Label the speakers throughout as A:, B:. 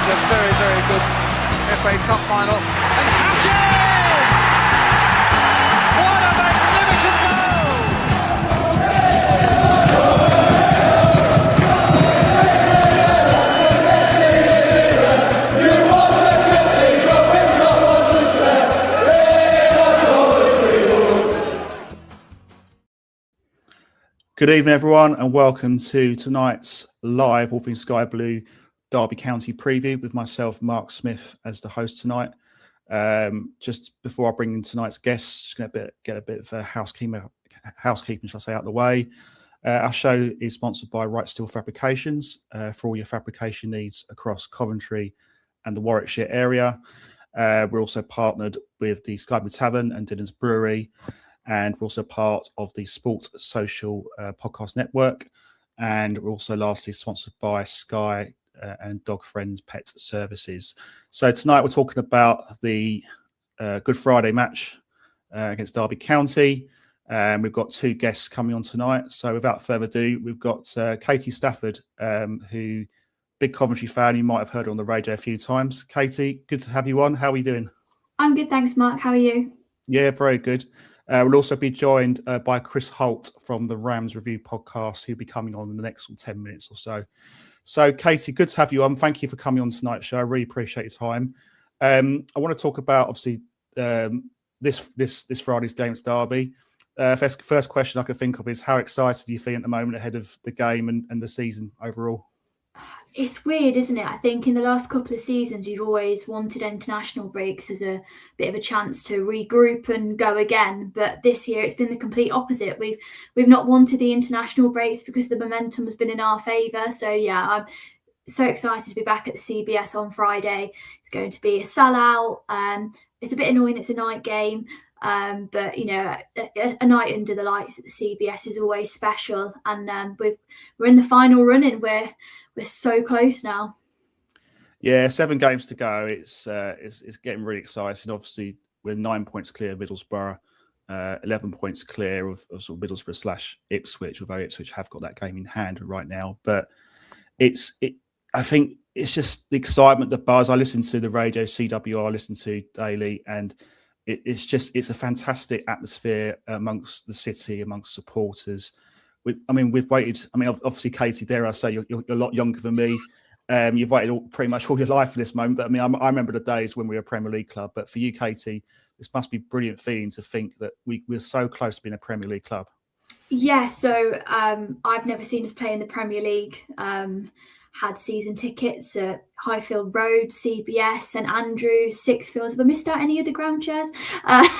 A: a very, very good FA Cup final. And Hatchin! What a magnificent goal!
B: Good evening, everyone, and welcome to tonight's live All Things Sky Blue Derby County preview with myself, Mark Smith, as the host tonight. Just before I bring in tonight's guests, just going to get a bit of housekeeping, shall I say, out the way. Our show is sponsored by Right Steel Fabrications for all your fabrication needs across Coventry and the Warwickshire area. We're also partnered with the Sky Blue Tavern and Dylan's Brewery. And we're also part of the Sport Social Podcast Network. And we're also lastly sponsored by Sky and Dog Friends Pet Services. So tonight we're talking about the Good Friday match against Derby County. We've got two guests coming on tonight. So without further ado, we've got Katie Stafford, who big Coventry fan. You might have heard her on the radio a few times. Katie, good to have you on. How are you doing?
C: I'm good, thanks, Mark. How are you?
B: Yeah, very good. We'll also be joined by Chris Holt from the Rams Review podcast. He'll be coming on in the next 10 minutes or so. So, Katie, good to have you on. Thank you for coming on tonight's show. I really appreciate your time. I want to talk about, obviously, this Friday's game at Derby. First question I can think of is, how excited do you feel at the moment ahead of the game and the season overall?
C: It's weird, isn't it? I think in the last couple of seasons, you've always wanted international breaks as a bit of a chance to regroup and go again. But this year, it's been the complete opposite. We've not wanted the international breaks because the momentum has been in our favour. So, yeah, I'm so excited to be back at the CBS on Friday. It's going to be a sellout. It's a bit annoying. It's a night game. But, you know, a night under the lights at the CBS is always special. And we're in the final running. We're so close now.
B: Yeah, 7 games to go. It's getting really exciting. Obviously, we're 9 points clear of Middlesbrough, 11 points clear of sort of Middlesbrough / Ipswich, although Ipswich have got that game in hand right now. But I think it's just the excitement, the buzz. I listen to the radio, CWR, I listen to daily, and it's a fantastic atmosphere amongst the city, amongst supporters. We've waited. I mean, obviously, Katie, dare I say, you're a lot younger than me. You've waited pretty much all your life for this moment. But I mean, I remember the days when we were a Premier League club. But for you, Katie, this must be a brilliant feeling to think that we're so close to being a Premier League club.
C: Yeah, so I've never seen us play in the Premier League. Had season tickets at Highfield Road, CBS, St Andrews, Sixfields. Have I missed out any of the ground shares? I've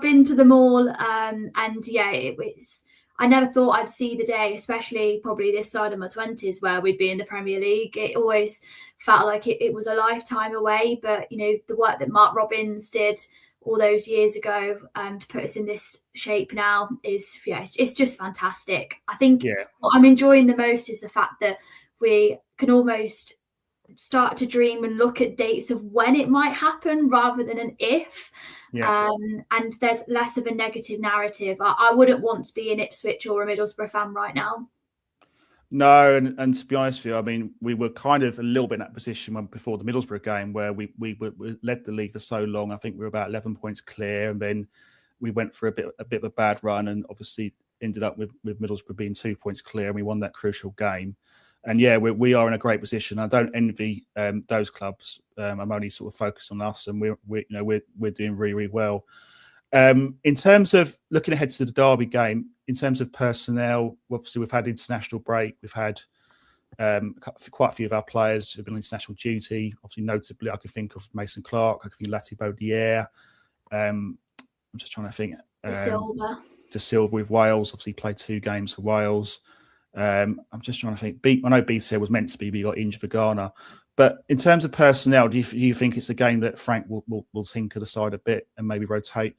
C: been to them all, and yeah, it's. I never thought I'd see the day, especially probably this side of my 20s, where we'd be in the Premier League. It always felt like it was a lifetime away, but you know, the work that Mark Robins did all those years ago to put us in this shape now is, it's just fantastic. I think what I'm enjoying the most is the fact that we can almost start to dream and look at dates of when it might happen rather than an if. And there's less of a negative narrative. I wouldn't want to be an Ipswich or a Middlesbrough fan right now.
B: No, and to be honest with you, I mean, we were kind of a little bit in that position before the Middlesbrough game where we led the league for so long. I think we were about 11 points clear, and then we went for a bit of a bad run, and obviously ended up with Middlesbrough being 2 points clear, and we won that crucial game. And yeah, we are in a great position. I don't envy those clubs. I'm only sort of focused on us, and we're doing really, really well. In terms of looking ahead to the Derby game, in terms of personnel, obviously we've had international break. We've had quite a few of our players who've been on international duty. Obviously, notably, I could think of Mason Clark. I could think Lati Baudier. I'm just trying to think. De Silva with Wales. Obviously, played 2 games for Wales. I'm just trying to think. I know BT was meant to be, but he got injured for Ghana. But in terms of personnel, do you think it's a game that Frank will tinker the side a bit and maybe rotate?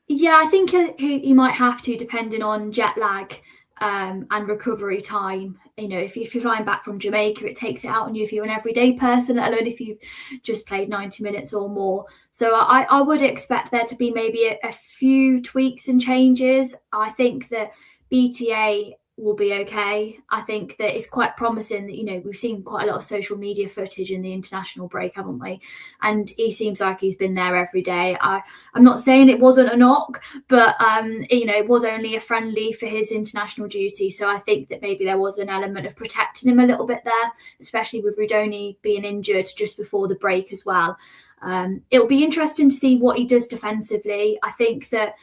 C: Yeah, I think he might have to, depending on jet lag and recovery time. You know, if you're flying back from Jamaica, it takes it out on you if you're an everyday person, let alone if you've just played 90 minutes or more. So I would expect there to be maybe a few tweaks and changes. I think that BTA will be okay. I think that it's quite promising that, you know, we've seen quite a lot of social media footage in the international break, haven't we? And he seems like he's been there every day. I'm not saying it wasn't a knock, but you know, it was only a friendly for his international duty. So I think that maybe there was an element of protecting him a little bit there, especially with Rudoni being injured just before the break as well. It'll be interesting to see what he does defensively. I think that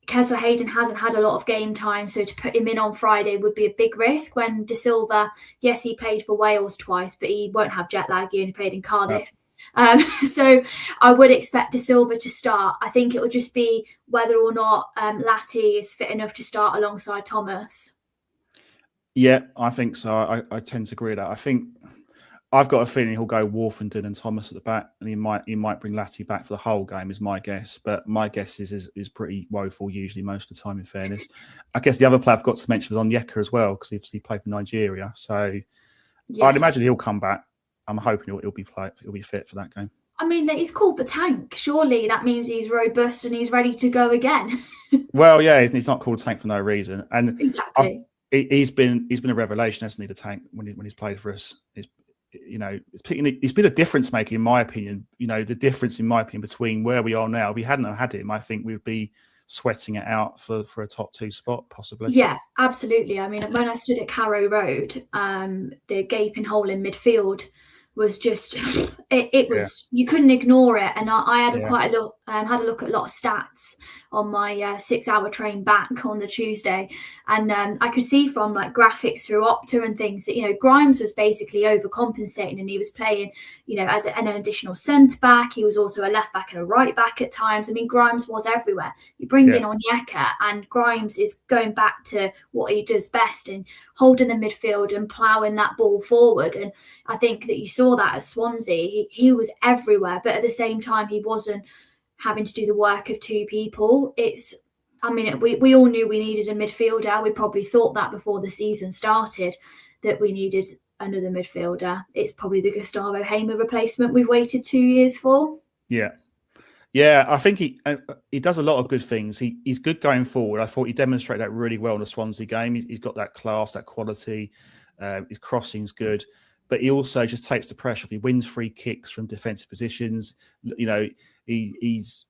C: Kesler Hayden hasn't had a lot of game time, so to put him in on Friday would be a big risk. When De Silva, yes, he played for Wales twice, but he won't have jet lag. He only played in Cardiff. So I would expect De Silva to start. I think it will just be whether or not Latti is fit enough to start alongside Thomas.
B: Yeah, I think so. I tend to agree with that. I think I've got a feeling he'll go Worthington and Thomas at the back, and he might bring Latti back for the whole game, is my guess. But my guess is pretty woeful usually most of the time, in fairness. I guess the other player I've got to mention was Onyeka as well, because he played for Nigeria. So yes. I'd imagine he'll come back. I'm hoping he'll be fit for that game.
C: I mean, he's called the Tank. Surely that means he's robust and he's ready to go again.
B: Well, yeah, he's not called Tank for no reason. And
C: exactly.
B: He's been a revelation, hasn't he, the Tank, when he's played for us. You know, he's been a difference maker, in my opinion. You know, the difference, in my opinion, between where we are now. If we hadn't had him, I think we'd be sweating it out for a top 2 spot, possibly.
C: Yeah, absolutely. I mean, when I stood at Carrow Road, the gaping hole in midfield was just it was you couldn't ignore it. And I had quite a look had a look at a lot of stats on my 6-hour train back on the Tuesday, and I could see from like graphics through Opta and things that, you know, Grimes was basically overcompensating, and he was playing, you know, as an additional centre back. He was also a left back and a right back at times. I mean, Grimes was everywhere. You bring in Onyeka, and Grimes is going back to what he does best in holding the midfield and ploughing that ball forward. And I think that you saw that at Swansea. He was everywhere, but at the same time, he wasn't having to do the work of 2 people. I mean, we all knew we needed a midfielder. We probably thought that before the season started, that we needed another midfielder. It's probably the Gustavo Hamer replacement we've waited 2 years for.
B: Yeah, I think he does a lot of good things. He's good going forward. I thought he demonstrated that really well in the Swansea game. He's got that class, that quality. His crossing's good, but he also just takes the pressure off. He wins free kicks from defensive positions. You know, he's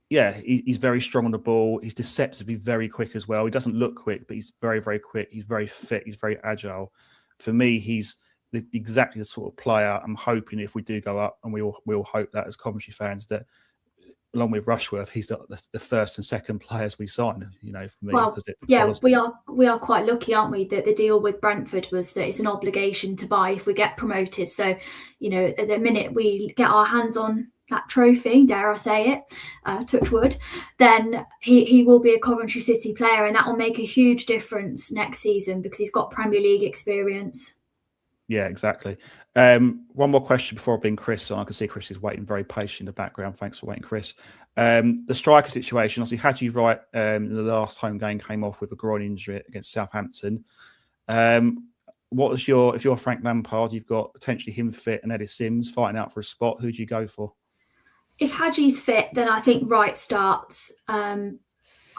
B: very strong on the ball. He's deceptively very quick as well. He doesn't look quick, but he's very, very quick. He's very fit. He's very agile. For me, he's exactly the sort of player I'm hoping, if we do go up, and we all hope that as Coventry fans, that along with Rushworth, he's the first and second players we sign. You know, for me,
C: well, we are quite lucky, aren't we, that the deal with Brentford was that it's an obligation to buy if we get promoted. So, you know, at the minute we get our hands on that trophy, dare I say it, touch wood, then he will be a Coventry City player, and that will make a huge difference next season because he's got Premier League experience.
B: Yeah, exactly. One more question before I bring Chris on. I can see Chris is waiting very patiently in the background. Thanks for waiting, Chris. The striker situation, obviously, Haji Wright in the last home game came off with a groin injury against Southampton. If you're Frank Lampard, you've got potentially him fit and Eddie Sims fighting out for a spot. Who do you go for?
C: If Haji's fit, then I think Wright starts. I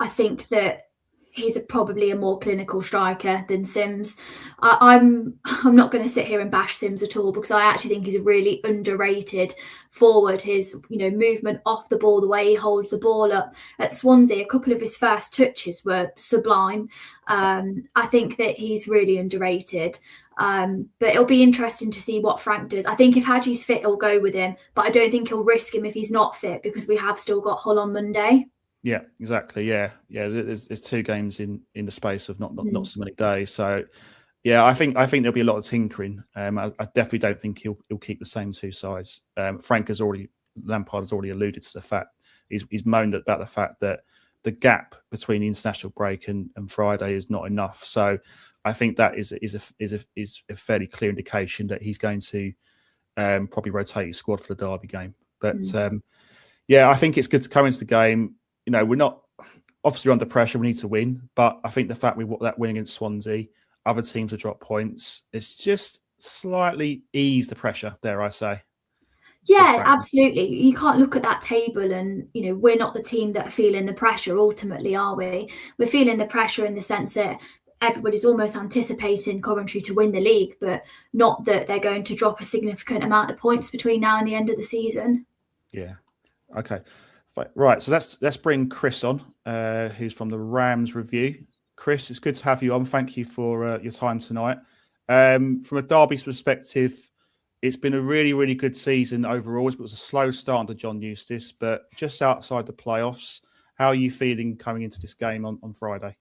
C: think that he's probably a more clinical striker than Sims. I'm not going to sit here and bash Sims at all, because I actually think he's a really underrated forward. His, you know, movement off the ball, the way he holds the ball up. At Swansea, a couple of his first touches were sublime. I think that he's really underrated. But it'll be interesting to see what Frank does. I think if Haji's fit, he'll go with him, but I don't think he'll risk him if he's not fit, because we have still got Hull on Monday. Yeah,
B: exactly. Yeah. There's 2 games in the space of not so many days. So, yeah, I think there'll be a lot of tinkering. I definitely don't think he'll keep the same 2 sides. Lampard has already alluded to the fact he's moaned about the fact that the gap between the international break and Friday is not enough. So, I think that is a fairly clear indication that he's going to probably rotate his squad for the Derby game. But I think it's good to come into the game. You know, we're not obviously under pressure. We need to win, but I think the fact we got that win against Swansea, other teams have dropped points. It's just slightly eased the pressure, dare I say.
C: Yeah, absolutely. You can't look at that table and, you know, we're not the team that are feeling the pressure ultimately, are we? We're feeling the pressure in the sense that everybody's almost anticipating Coventry to win the league, but not that they're going to drop a significant amount of points between now and the end of the season.
B: Yeah. Okay. Right. So let's bring Chris on, who's from the Rams Review. Chris, it's good to have you on. Thank you for your time tonight. From a Derby's perspective, it's been a really, really good season overall. It was a slow start to John Eustace, but just outside the playoffs, how are you feeling coming into this game on Friday?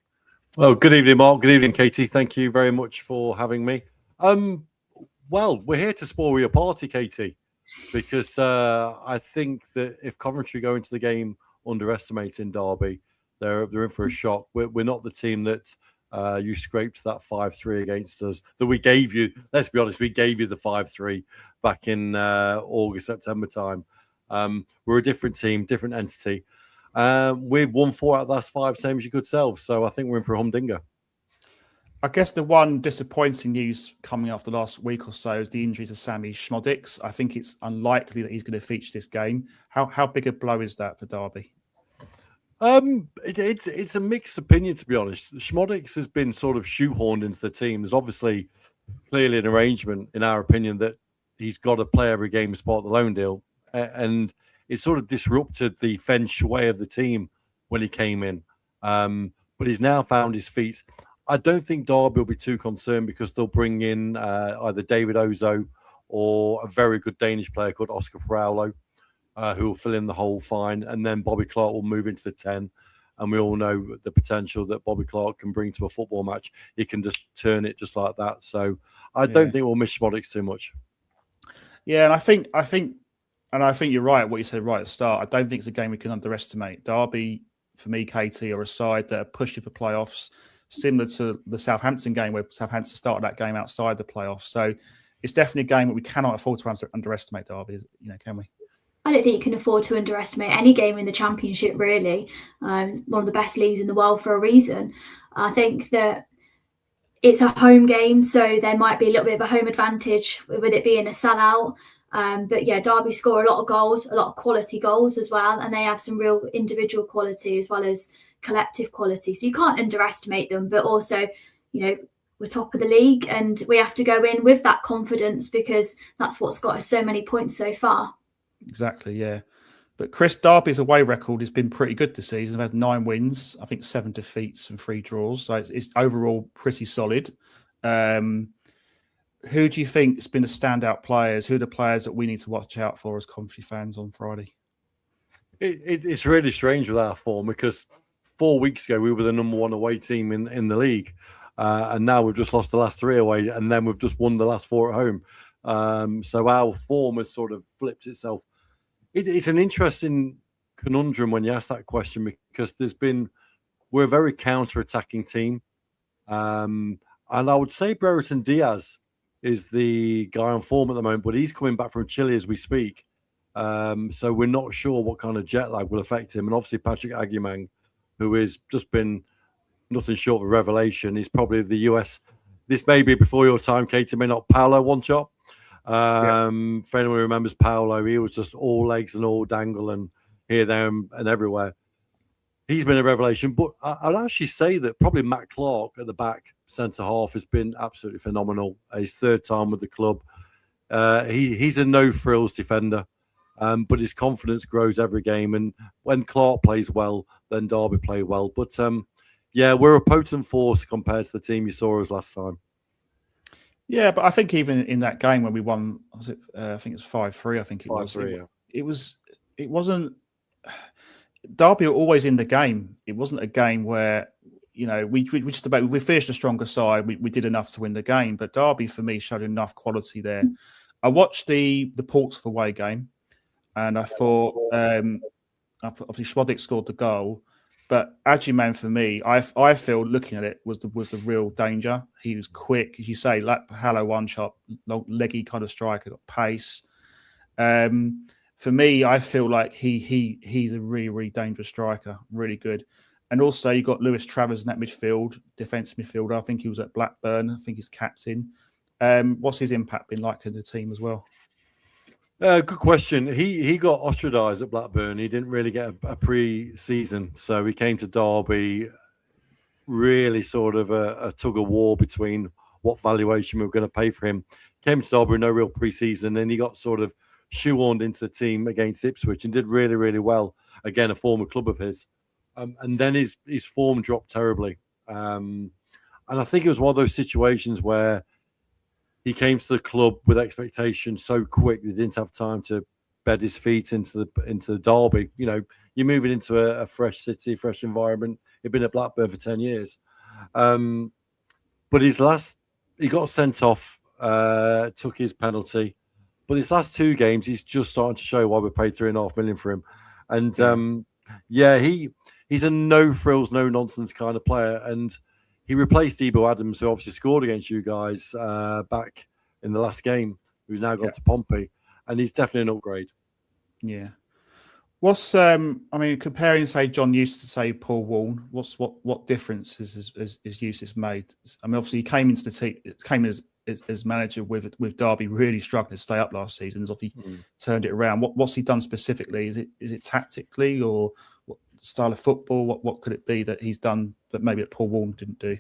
D: Well, good evening, Mark. Good evening, Katie. Thank you very much for having me. Well, we're here to spoil your party, Katie, because I think that if Coventry go into the game underestimating Derby, they're in for a shock. We're not the team that you scraped that 5-3 against us that we gave you. Let's be honest, we gave you the 5-3 back in August, September time. We're a different team, different entity. We've won 4 out of the last 5, same as your good self. So I think we're in for a humdinger.
B: I guess the one disappointing news coming after the last week or so is the injury to Sammy Szmodics. I think it's unlikely that he's going to feature this game. How big a blow is that for Derby?
D: It's a mixed opinion, to be honest. Szmodics has been sort of shoehorned into the team. There's obviously clearly an arrangement, in our opinion, that he's got to play every game as part of the loan deal. And it sort of disrupted the feng shui of the team when he came in. But he's now found his feet. I don't think Derby will be too concerned because they'll bring in either David Ozo or a very good Danish player called Oscar Fraulo, who will fill in the hole fine. And then Bobby Clark will move into the 10. And we all know the potential that Bobby Clark can bring to a football match. He can just turn it just like that. So I don't think we'll miss Szmodics too much.
B: Yeah, and I think you're right, what you said right at the start. I don't think it's a game we can underestimate. Derby, for me, Katie, are a side that are pushing for playoffs, similar to the Southampton game where Southampton started that game outside the playoffs. So it's definitely a game that we cannot afford to underestimate, Derby, can we?
C: I don't think you can afford to underestimate any game in the Championship, really. One of the best leagues in the world for a reason. I think that it's a home game, so there might be a little bit of a home advantage with it being a sellout. But yeah, Derby score a lot of goals, a lot of quality goals as well, and they have some real individual quality as well as collective quality. So you can't underestimate them, but also, we're top of the league and we have to go in with that confidence because that's what's got us so many points so far.
B: Exactly, yeah. But Chris, Derby's away record has been pretty good this season. They've had 9 wins, I think 7 defeats and 3 draws. So it's overall pretty solid. Who do you think has been the standout players? Who are the players that we need to watch out for as Coventry fans on Friday?
D: It's really strange with our form because 4 weeks ago we were the number 1 away team in the league. And now we've just lost the last 3 away and then we've just won the last 4 at home. So our form has sort of flipped itself. It's an interesting conundrum when you ask that question because we're a very counter-attacking team. And I would say Brereton Diaz is the guy on form at the moment, but he's coming back from Chile as we speak. So we're not sure what kind of jet lag will affect him. And obviously Patrick Agyemang, who has just been nothing short of a revelation, is probably the US. This may be before your time, Katie, may not Paolo Wanchop. For anyone who remembers Paolo, he was just all legs and all dangle and here, there, and everywhere. He's been a revelation, but I'd actually say that probably Matt Clark at the back, centre half, has been absolutely phenomenal. His 3rd time with the club. He's a no-frills defender, but his confidence grows every game. And when Clark plays well, then Derby play well. But we're a potent force compared to the team you saw us last time.
B: Yeah, but I think even in that game when we won, I think it was 5-3. I think it
D: 5-3,
B: was. It wasn't. Derby were always in the game. It wasn't a game where we finished a stronger side. We did enough to win the game, but Derby for me showed enough quality there. I watched the Portsmouth away game, and I thought obviously Szmodics scored the goal. But Agyemang, for me, I feel looking at it was the real danger. He was quick, as you say, like Paolo Wanchop, leggy kind of striker, got pace. For me, I feel like he's a really, really dangerous striker, really good. And also you got Lewis Travers in that midfield, defensive midfielder. I think he was at Blackburn. I think he's captain. What's his impact been like in the team as well?
D: Good question. He got ostracized at Blackburn. He didn't really get a pre-season, so he came to Derby really sort of a tug of war between what valuation we were going to pay for him. Came to Derby with no real pre-season, and he got sort of shoehorned into the team against Ipswich and did really, really well. Again, a former club of his. And then his form dropped terribly. And I think it was one of those situations where he came to the club with expectations so quick they didn't have time to bed his feet into the Derby. You know, you're moving into a fresh city, fresh environment. He'd been at Blackburn for 10 years. But he got sent off, took his penalty. But his last two games, he's just starting to show why we paid $3.5 million for him. And he's a no frills, no nonsense kind of player. And he replaced Debo Adams, who obviously scored against you guys back in the last game, who's now gone to Pompey. And he's definitely an upgrade.
B: Yeah. What's comparing, say, John Eustace to, say, Paul Warne, what difference has Eustace made? I mean, obviously he came into the team, came as manager with Derby really struggling to stay up last season. Has obviously turned it around. What's he done specifically? Is it tactically, or what style of football? What could it be that he's done that maybe that Paul Warne didn't do?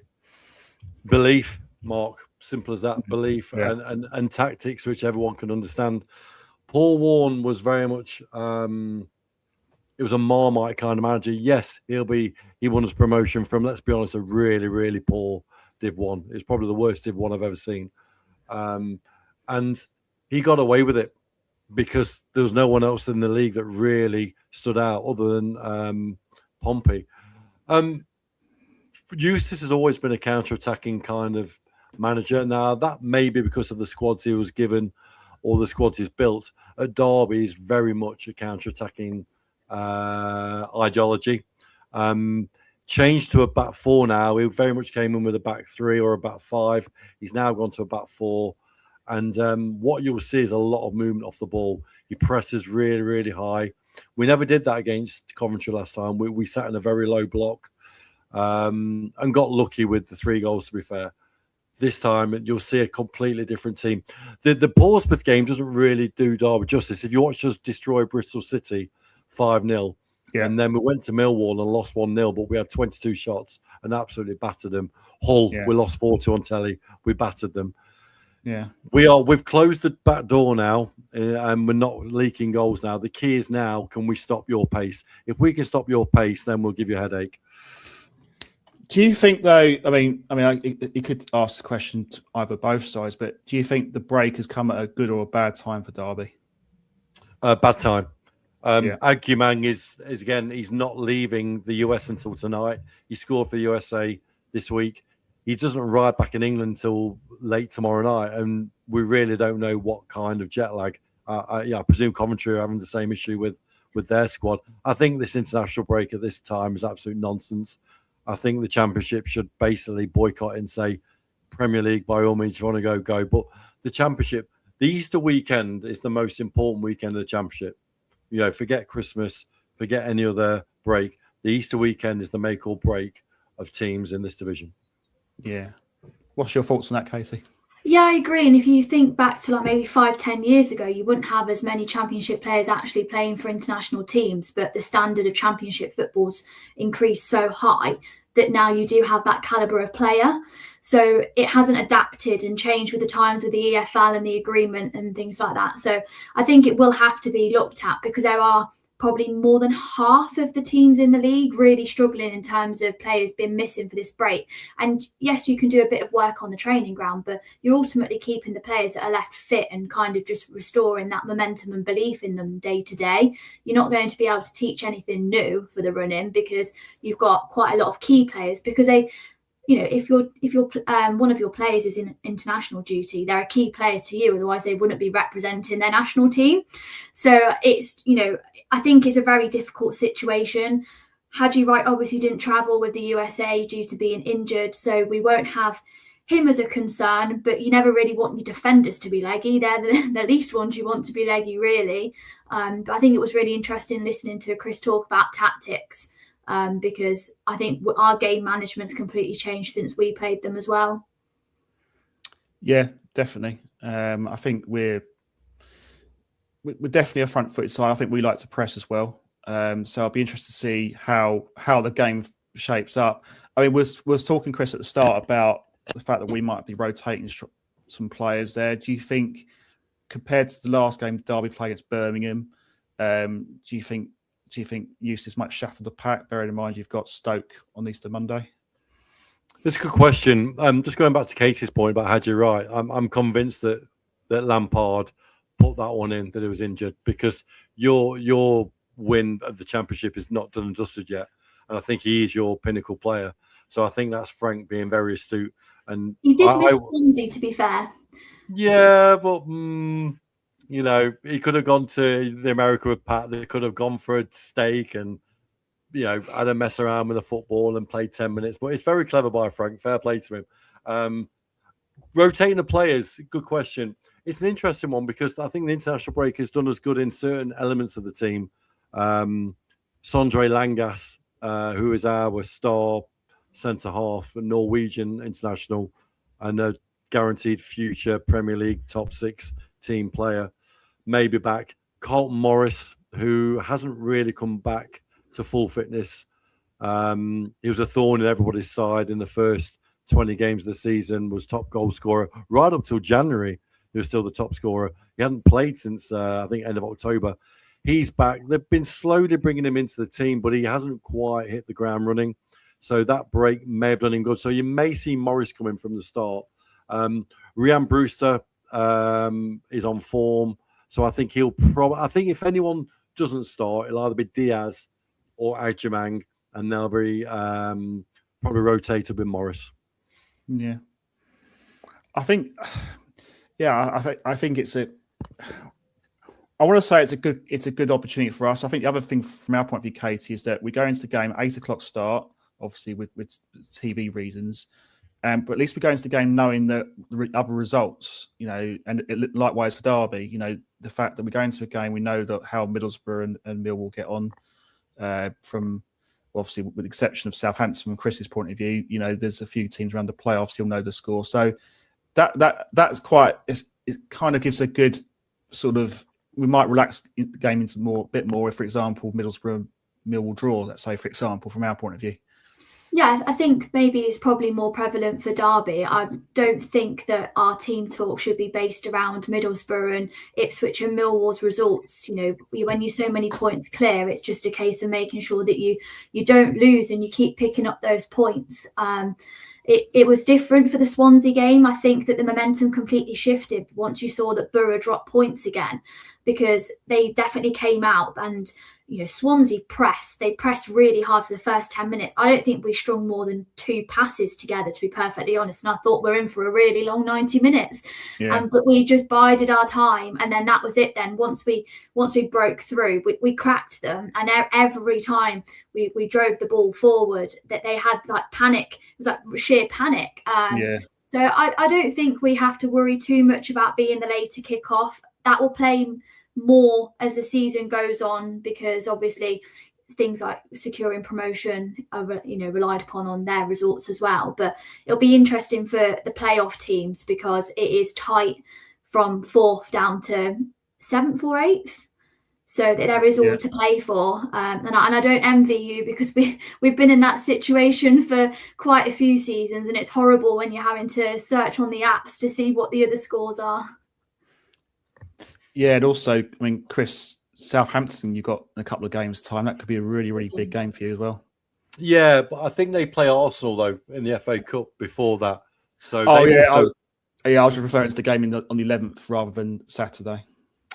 D: Belief, Mark. Simple as that. Belief and tactics, which everyone can understand. Paul Warne was very much it was a Marmite kind of manager. Yes, he won his promotion from, let's be honest, a really, really poor Div 1. It's probably the worst Div 1 I've ever seen. And he got away with it because there was no one else in the league that really stood out other than Pompey. Eustace has always been a counter-attacking kind of manager. Now, that may be because of the squads he was given or the squads he's built. At Derby, he's very much a counter-attacking ideology. Changed to a back four now. He very much came in with a back three or a back five. He's now gone to a back four. And what you'll see is a lot of movement off the ball. He presses really, really high. We never did that against Coventry last time. We sat in a very low block and got lucky with the 3 goals, to be fair. This time, you'll see a completely different team. The Portsmouth game doesn't really do Derby justice. If you watch us destroy Bristol City 5-0, and then we went to Millwall and lost 1-0, but we had 22 shots and absolutely battered them. Hull, we lost 4-2 on telly. We battered them.
B: Yeah,
D: we've closed the back door now, and we're not leaking goals now. The key is now, can we stop your pace? If we can stop your pace, then we'll give you a headache.
B: Do you think, though? I mean, you could ask the question to either both sides, but do you think the break has come at a good or a bad time for Derby?
D: Bad time. Agyemang is again. He's not leaving the US until tonight. He scored for the USA this week. He doesn't arrive back in England until late tomorrow night, and we really don't know what kind of jet lag. I presume Coventry are having the same issue with their squad. I think this international break at this time is absolute nonsense. I think the Championship should basically boycott and say, Premier League, by all means, if you want to go. But the Championship, the Easter weekend is the most important weekend of the Championship. You know, forget Christmas, forget any other break. The Easter weekend is the make or break of teams in this division.
B: Yeah. What's your thoughts on that, Katie?
C: Yeah, I agree. And if you think back to like maybe 5-10 years ago, you wouldn't have as many Championship players actually playing for international teams, but the standard of Championship football's increased so high that now you do have that calibre of player. So it hasn't adapted and changed with the times with the EFL and the agreement and things like that. So I think it will have to be looked at because there are probably more than half of the teams in the league really struggling in terms of players being missing for this break. And yes, you can do a bit of work on the training ground, but you're ultimately keeping the players that are left fit and kind of just restoring that momentum and belief in them day to day. You're not going to be able to teach anything new for the run-in because you've got quite a lot of key players because they, you know, if you're one of your players is in international duty, they're a key player to you. Otherwise, they wouldn't be representing their national team. So it's, you know, I think it's a very difficult situation. Haji Wright obviously didn't travel with the USA due to being injured, so we won't have him as a concern. But you never really want your defenders to be leggy. They're the least ones you want to be leggy, really. But I think it was really interesting listening to Chris talk about tactics. Because I think our game management's completely changed since we played them as well.
B: Yeah, definitely. I think we're definitely a front-footed side. I think we like to press as well. So I'll be interested to see how the game shapes up. I mean, was talking, Chris, at the start about the fact that we might be rotating some players there. Do you think, compared to the last game Derby played against Birmingham, do you think Eustace might shuffle the pack, bearing in mind you've got Stoke on Easter Monday?
D: That's a good question. Just going back to Katie's point about Haji Wright, I'm convinced that Lampard put that one in, that he was injured, because your win of the Championship is not done and dusted yet. And I think he is your pinnacle player. So I think that's Frank being very astute. And
C: he did miss Swansea, to be fair.
D: Yeah, but you know, he could have gone to the America with Pat. They could have gone for a steak and, you know, had a mess around with the football and played 10 minutes. But it's very clever by Frank. Fair play to him. Rotating the players, good question. It's an interesting one because I think the international break has done us good in certain elements of the team. Sondre Langas, who is our star centre-half, a Norwegian international, and a guaranteed future Premier League top 6 team player, maybe back. Carlton Morris, who hasn't really come back to full fitness. He was a thorn in everybody's side in the first 20 games of the season, was top goal scorer right up till January. He was still the top scorer. He hadn't played since, I think, end of October. He's back. They've been slowly bringing him into the team, but he hasn't quite hit the ground running. So that break may have done him good. So you may see Morris coming from the start. Ryan Brewster is on form. So I think he'll probably, I think if anyone doesn't start, it'll either be Diaz or Agyemang, and they'll be probably rotated with Morris.
B: Yeah. I think it's I want to say it's a good opportunity for us. I think the other thing from our point of view, Katie, is that we go into the game 8:00 start, obviously with TV reasons, but at least we go into the game knowing that the other results, you know, and likewise for Derby, you know, the fact that we go into a game, we know that how Middlesbrough and Millwall get on from, obviously with the exception of Southampton from Chris's point of view, you know, there's a few teams around the playoffs, you'll know the score. So that's quite, it kind of gives a good sort of, we might relax the game into a bit more if, for example, Middlesbrough Millwall draw, let's say, for example, from our point of view.
C: Yeah, I think maybe it's probably more prevalent for Derby. I don't think that our team talk should be based around Middlesbrough and Ipswich and Millwall's results. You know, when you're so many points clear, it's just a case of making sure that you don't lose and you keep picking up those points. It was different for the Swansea game. I think that the momentum completely shifted once you saw that Borough dropped points again, because they definitely came out and, you know, Swansea pressed. They pressed really hard for the first 10 minutes. I don't think we strung more than 2 passes together, to be perfectly honest. And I thought we're in for a really long 90 minutes. Yeah. But we just bided our time. And then that was it then. Once we broke through, we cracked them. And every time we drove the ball forward, that they had like panic. It was like sheer panic. So I don't think we have to worry too much about being the later kickoff. That will play more as the season goes on, because obviously things like securing promotion are, you know, relied upon on their results as well. But it'll be interesting for the playoff teams because it is tight from 4th down to 7th or 8th. So there is all to play for. And I don't envy you, because we've been in that situation for quite a few seasons, and it's horrible when you're having to search on the apps to see what the other scores are.
B: Yeah, and also, I mean, Chris, Southampton, you've got in a couple of games' time. That could be a really, really big game for you as well.
D: Yeah, but I think they play Arsenal, though, in the FA Cup before that. So
B: I was referring to the game on the 11th rather than Saturday.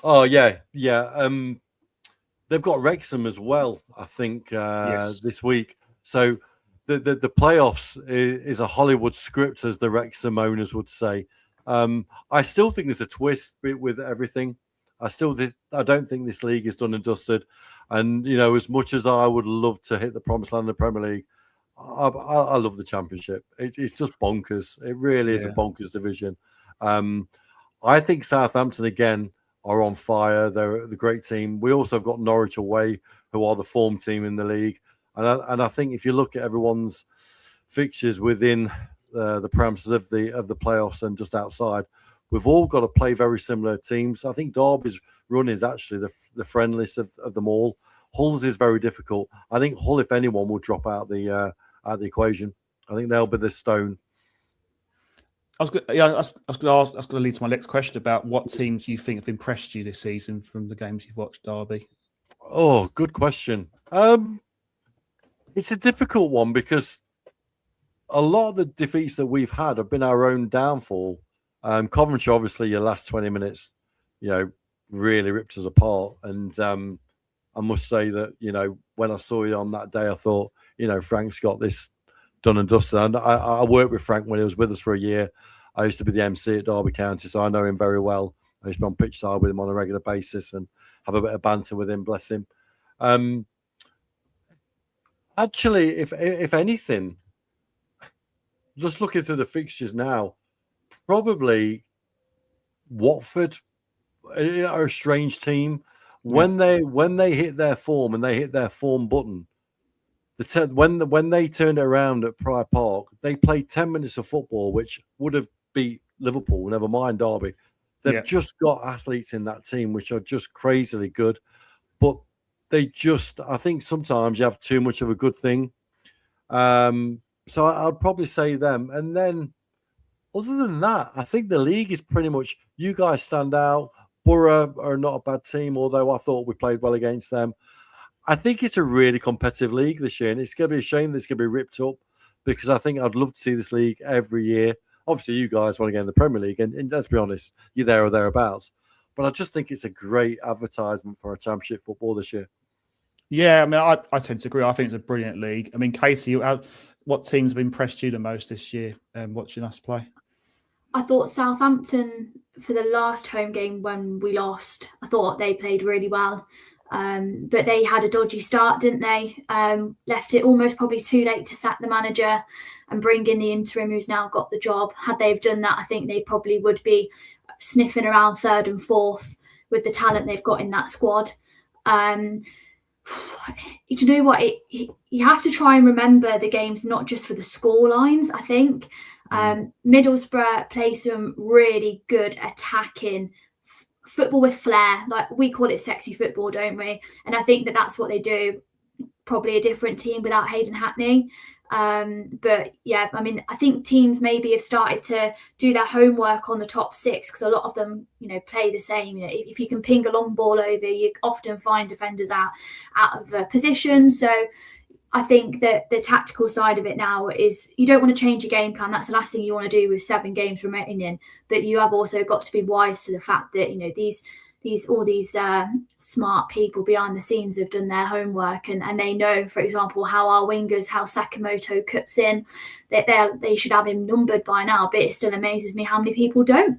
D: Oh, yeah. They've got Wrexham as well, I think, this week. So the playoffs is a Hollywood script, as the Wrexham owners would say. I still think there's a twist with everything. I don't think this league is done and dusted. And, you know, as much as I would love to hit the promised land of the Premier League, I love the Championship. It's just bonkers. It really is a bonkers division. I think Southampton, again, are on fire. They're the great team. We also have got Norwich away, who are the form team in the league. And I think if you look at everyone's fixtures within the parameters of the playoffs and just outside, we've all got to play very similar teams. I think Derby's run is actually the friendliest of them all. Hull's is very difficult. I think Hull, if anyone, will drop out the equation. I think they'll be the stone.
B: I was going to lead to my next question about what teams you think have impressed you this season from the games you've watched, Derby.
D: Oh, good question. It's a difficult one because a lot of the defeats that we've had have been our own downfall. Coventry, obviously, your last 20 minutes, really ripped us apart. And I must say that, when I saw you on that day, I thought, Frank's got this done and dusted. And I worked with Frank when he was with us for a year. I used to be the MC at Derby County, so I know him very well. I used to be on pitch side with him on a regular basis and have a bit of banter with him, bless him. Actually, if anything, just looking through the fixtures now, probably Watford are a strange team. When they hit their form and they hit their form button, when they turned it around at Pryor Park, they played 10 minutes of football, which would have beat Liverpool, never mind Derby. They've just got athletes in that team which are just crazily good, but I think sometimes you have too much of a good thing. So I'd probably say them. And then other than that, I think the league is pretty much, you guys stand out. Borough are not a bad team, although I thought we played well against them. I think it's a really competitive league this year, and it's going to be a shame that it's going to be ripped up because I think I'd love to see this league every year. Obviously, you guys want to get in the Premier League, and let's be honest, you're there or thereabouts. But I just think it's a great advertisement for a championship football this year.
B: Yeah, I mean, I tend to agree. I think it's a brilliant league. I mean, Katie, what teams have impressed you the most this year watching us play?
C: I thought Southampton, for the last home game when we lost, I thought they played really well. But they had a dodgy start, didn't they? Left it almost probably too late to sack the manager and bring in the interim who's now got the job. Had they have done that, I think they probably would be sniffing around third and fourth with the talent they've got in that squad. You know what? You have to try and remember the games not just for the score lines, I think. Middlesbrough play some really good attacking football with flair. Like, we call it sexy football, don't we? And I think that's what they do. Probably a different team without Hayden Hackney. But yeah, I mean, I think teams maybe have started to do their homework on the top six because a lot of them, play the same. If you can ping a long ball over, you often find defenders out of position. So I think that the tactical side of it now is you don't want to change your game plan. That's the last thing you want to do with 7 games remaining. But you have also got to be wise to the fact that, these smart people behind the scenes have done their homework and they know, for example, how our wingers, how Sakamoto cuts in, that they should have him numbered by now. But it still amazes me how many people don't.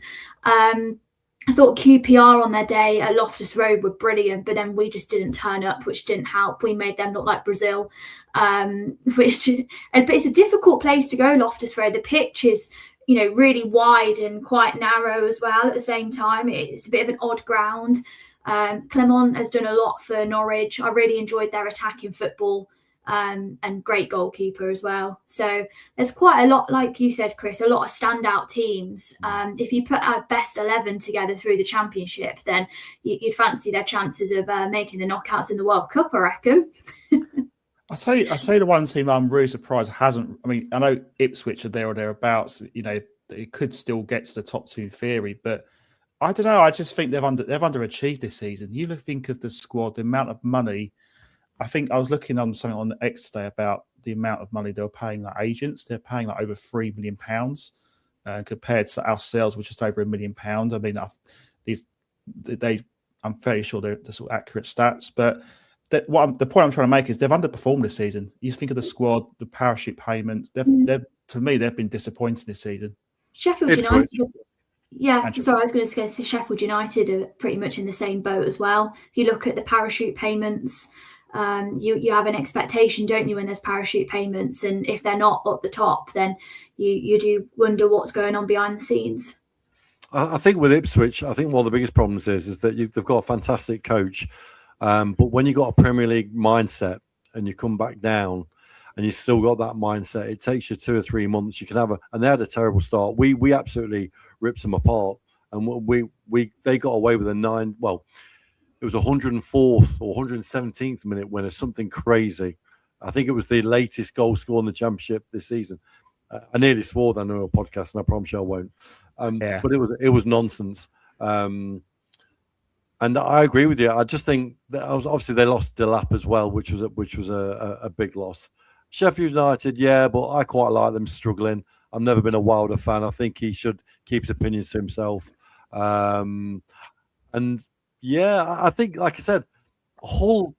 C: I thought QPR on their day at Loftus Road were brilliant, but then we just didn't turn up, which didn't help. We made them look like Brazil, but it's a difficult place to go, Loftus Road. The pitch is, really wide and quite narrow as well. At the same time, it's a bit of an odd ground. Clement has done a lot for Norwich. I really enjoyed their attacking football. And great goalkeeper as well. So there's quite a lot, like you said, Chris, a lot of standout teams. If you put our best 11 together through the championship, then you'd fancy their chances of making the knockouts in the World Cup, I reckon.
B: I say the one team I'm really surprised hasn't. I mean, I know Ipswich are there or thereabouts. It could still get to the top 2 in theory, but I don't know. I just think they've underachieved this season. You think of the squad, the amount of money. I think I was looking on something on X today about the amount of money they were paying like agents. They're paying like over £3 million compared to ourselves, which is just over £1 million. I mean, I'm fairly sure they're sort of accurate stats, but the point I'm trying to make is they've underperformed this season. You think of the squad, the parachute payments. To me, they've been disappointing this season.
C: Sheffield United. Yeah, so I was going to say Sheffield United are pretty much in the same boat as well. If you look at the parachute payments. You have an expectation, don't you, when there's parachute payments, and if they're not up the top, then you do wonder what's going on behind the scenes.
D: I think with Ipswich, I think one of the biggest problems is that they've got a fantastic coach, but when you've got a Premier League mindset and you come back down and you still got that mindset, it takes you 2 or 3 months. You can have and they had a terrible start. We absolutely ripped them apart, and they got away with a 9. Well, it was 104th or 117th minute winner, something crazy. I think it was the latest goal score in the championship this season. I nearly swore then on a podcast, and I promise you I won't. But it was nonsense. And I agree with you. I just think that obviously they lost Delap as well, which was a big loss. Sheffield United, yeah, but I quite like them struggling. I've never been a Wilder fan. I think he should keep his opinions to himself. And yeah, I think, like I said, Hull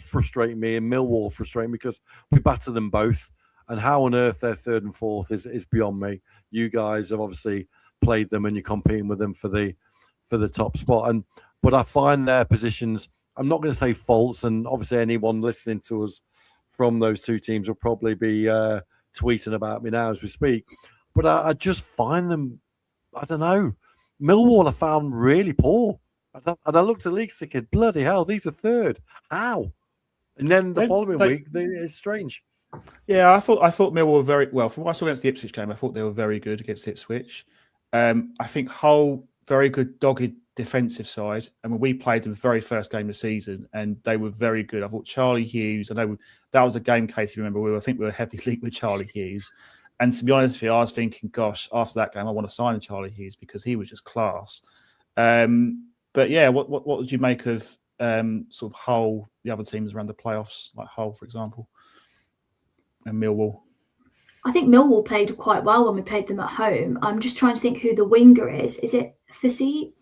D: frustrate me and Millwall frustrate me because we batter them both. And how on earth they're third and fourth is beyond me. You guys have obviously played them and you're competing with them for the top spot. But I find their positions, I'm not going to say faults, and obviously anyone listening to us from those two teams will probably be tweeting about me now as we speak. But I just find them, I don't know, Millwall I found really poor. And I looked at leagues thinking, bloody hell, these are third. How? And then the following week, it's strange.
B: Yeah, I thought Millwall were very well. From what I saw against the Ipswich game, I thought they were very good against Ipswich. I think Hull, very good, dogged defensive side. I mean, we played them the very first game of the season, and they were very good. I thought Charlie Hughes. I know that was a game, Katie. Remember, I think we were heavy league with Charlie Hughes. And to be honest with you, I was thinking, gosh, after that game, I want to sign Charlie Hughes because he was just class. But yeah, what did you make of sort of Hull, the other teams around the playoffs, like Hull, for example, and Millwall?
C: I think Millwall played quite well when we played them at home. I'm just trying to think who the winger is. Is it Fasi?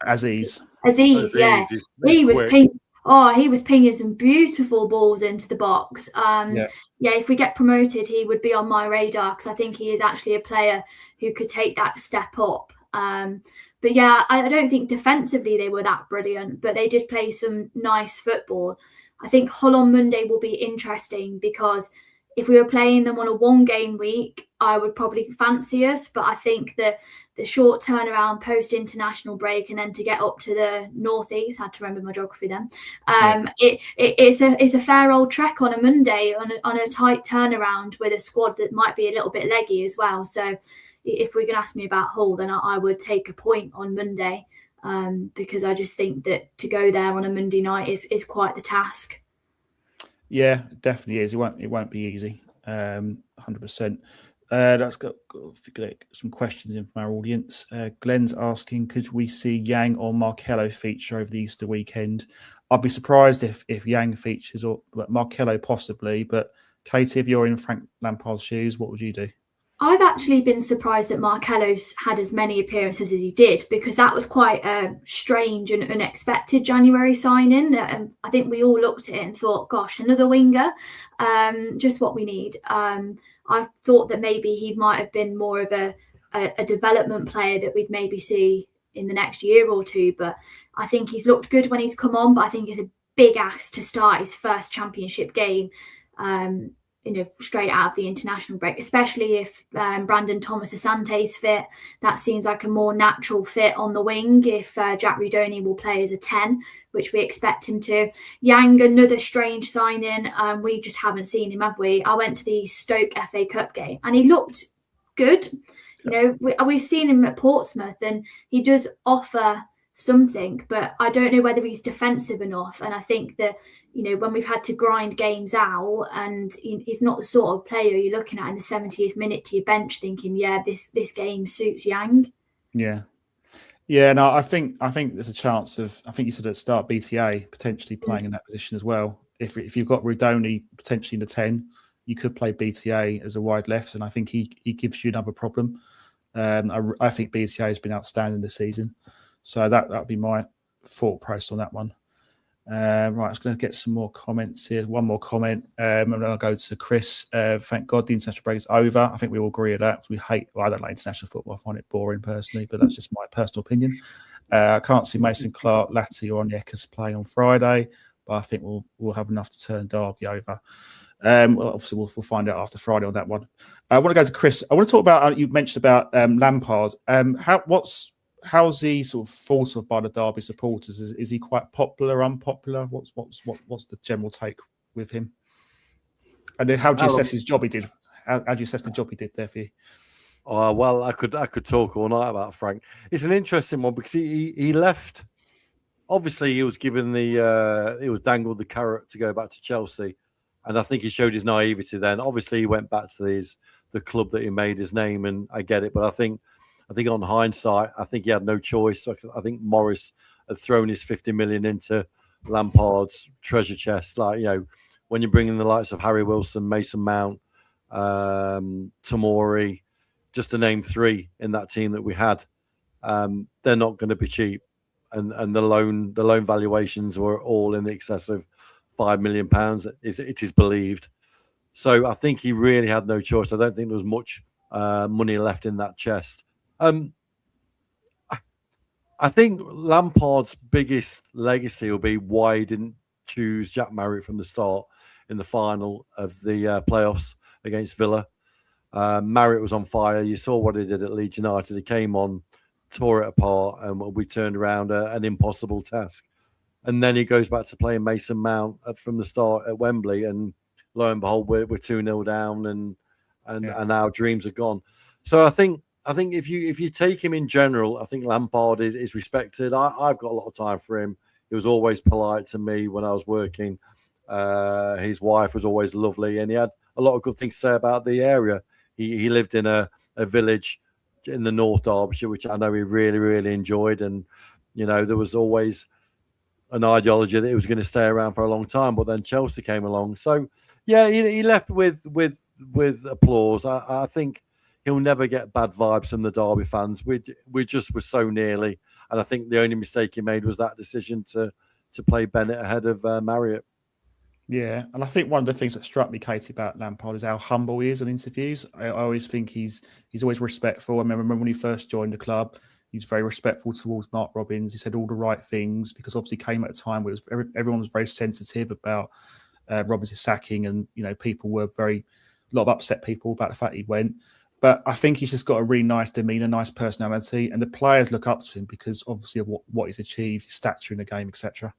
B: Aziz,
C: yeah. He was pinging some beautiful balls into the box. If we get promoted, he would be on my radar because I think he is actually a player who could take that step up. But yeah, I don't think defensively they were that brilliant, but they did play some nice football. I think Hull on Monday will be interesting because if we were playing them on a one-game week, I would probably fancy us. But I think that the short turnaround post-international break and then to get up to the northeast, had to remember my geography then, it's a fair old trek on a Monday on a tight turnaround with a squad that might be a little bit leggy as well. So if we're going to ask me about Hull, then I would take a point on Monday because I just think that to go there on a Monday night is quite the task. Yeah,
B: it definitely is. It won't be easy. 100%. Let's get some questions in from our audience. Glenn's asking, could we see Yang or Marcelo feature over the Easter weekend? I'd be surprised if Yang features or Marcelo possibly. But Katie, if you're in Frank Lampard's shoes, what would you do?
C: I've actually been surprised that Marcelo's had as many appearances as he did because that was quite a strange and unexpected January signing. And I think we all looked at it and thought, gosh, another winger, just what we need. I thought that maybe he might have been more of a development player that we'd maybe see in the next year or two. But I think he's looked good when he's come on, but I think it's a big ask to start his first championship game. Straight out of the international break, especially if Brandon Thomas Asante's fit. That seems like a more natural fit on the wing if Jack Rudoni will play as a 10, which we expect him to. Yang, another strange signing. We just haven't seen him, have we? I went to the Stoke FA Cup game and he looked good. We've seen him at Portsmouth and he does offer something, but I don't know whether he's defensive enough. And I think that, when we've had to grind games out and he's not the sort of player you're looking at in the 70th minute to your bench thinking, this game suits Yang.
B: Yeah. Yeah, no, I think there's a chance of, I think you said at the start, BTA potentially playing in that position as well. If you've got Rudoni potentially in the 10, you could play BTA as a wide left, and I think he gives you another problem. I think BTA has been outstanding this season. So that would be my thought process on that one. Right, I was going to get some more comments here. One more comment, and then I'll go to Chris. Thank God the international break is over. I think we all agree with that. I don't like international football. I find it boring personally, but that's just my personal opinion. I can't see Mason Clark, Latty, or Onyeka play on Friday, but I think we'll have enough to turn Derby over. Obviously, we'll find out after Friday on that one. I want to go to Chris. I want to talk about, you mentioned about Lampard. How's he sort of thought of by the Derby supporters? Is he quite popular, unpopular? What's the general take with him? And then how do you assess his job he did? How do you assess the job he did there for you?
D: Oh, well, I could talk all night about Frank. It's an interesting one because he left. Obviously, he was given he was dangled the carrot to go back to Chelsea, and I think he showed his naivety then. Obviously, he went back to the club that he made his name, and I get it. But I think on hindsight, I think he had no choice. I think Morris had thrown his 50 million into Lampard's treasure chest. Like, when you bring in the likes of Harry Wilson, Mason Mount, Tomori, just to name three in that team that we had, they're not going to be cheap. And the loan valuations were all in the excess of £5 million. It is believed. So I think he really had no choice. I don't think there was much money left in that chest. I think Lampard's biggest legacy will be why he didn't choose Jack Marriott from the start in the final of the playoffs against Villa. Marriott was on fire. You saw what he did at Leeds United. He came on, tore it apart, and we turned around an impossible task. And then he goes back to playing Mason Mount from the start at Wembley, and lo and behold, we're 2-0 down, and our dreams are gone. So I think if you take him in general, I think Lampard is respected. I've got a lot of time for him. He was always polite to me when I was working. His wife was always lovely, and he had a lot of good things to say about the area. He lived in a village in the North Derbyshire, which I know he really, really enjoyed. And, there was always an ideology that he was going to stay around for a long time, but then Chelsea came along. So, yeah, he left with applause. I think he'll never get bad vibes from the Derby fans. We just were so nearly. And I think the only mistake he made was that decision to play Bennett ahead of Marriott.
B: Yeah, and I think one of the things that struck me, Katie, about Lampard is how humble he is in interviews. I always think he's always respectful. I remember when he first joined the club, he was very respectful towards Mark Robins. He said all the right things because obviously came at a time where everyone was very sensitive about Robins' sacking, and people were a lot of upset people about the fact he went. But I think he's just got a really nice demeanour, nice personality, and the players look up to him because obviously of what he's achieved, his stature in the game, etc.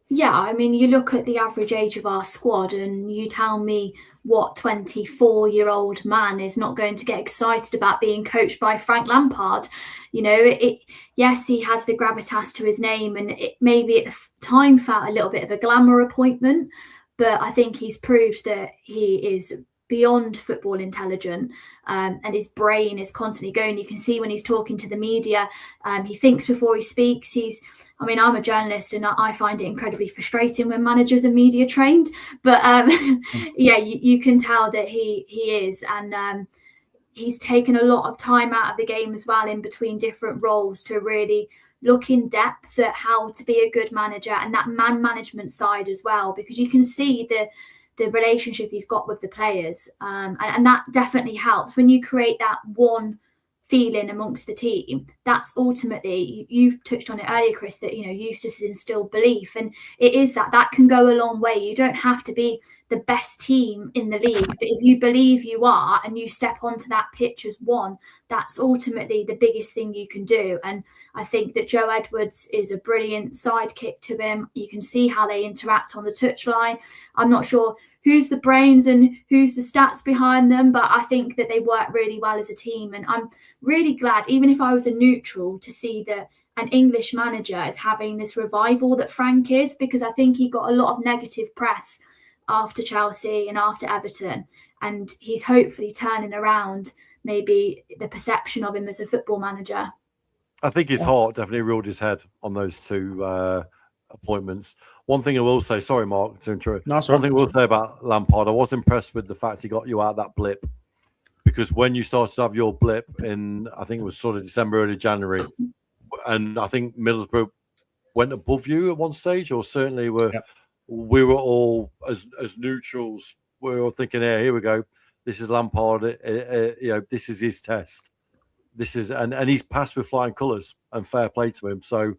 C: Yeah, I mean, you look at the average age of our squad and you tell me what 24-year-old man is not going to get excited about being coached by Frank Lampard. Yes, he has the gravitas to his name, and it maybe at the time felt a little bit of a glamour appointment, but I think he's proved that he is beyond football intelligent, and his brain is constantly going. You can see when he's talking to the media, he thinks before he speaks. I'm a journalist and I find it incredibly frustrating when managers are media trained, but you can tell that he is, and he's taken a lot of time out of the game as well in between different roles to really look in depth at how to be a good manager and that man management side as well, because you can see the relationship he's got with the players, and that definitely helps when you create that one feeling amongst the team. That's ultimately, you touched on it earlier, Chris, that Eustace instilled belief, and it is that can go a long way. You don't have to be the best team in the league, but if you believe you are and you step onto that pitch as one, that's ultimately the biggest thing you can do. And I think that Joe Edwards is a brilliant sidekick to him. You can see how they interact on the touchline. I'm not sure who's the brains and who's the stats behind them, but I think that they work really well as a team. And I'm really glad, even if I was a neutral, to see that an English manager is having this revival that Frank is, because I think he got a lot of negative press after Chelsea and after Everton, and he's hopefully turning around maybe the perception of him as a football manager.
D: I think his heart definitely ruled his head on those two appointments. One thing I will say, sorry, Mark, to interrupt.
B: No,
D: one thing I will say about Lampard, I was impressed with the fact he got you out of that blip, because when you started to have your blip in, I think it was sort of December, early January, and I think Middlesbrough went above you at one stage, or certainly we were all as neutrals. We were all thinking, here we go. This is Lampard. This is his test. This is and he's passed with flying colours, and fair play to him. So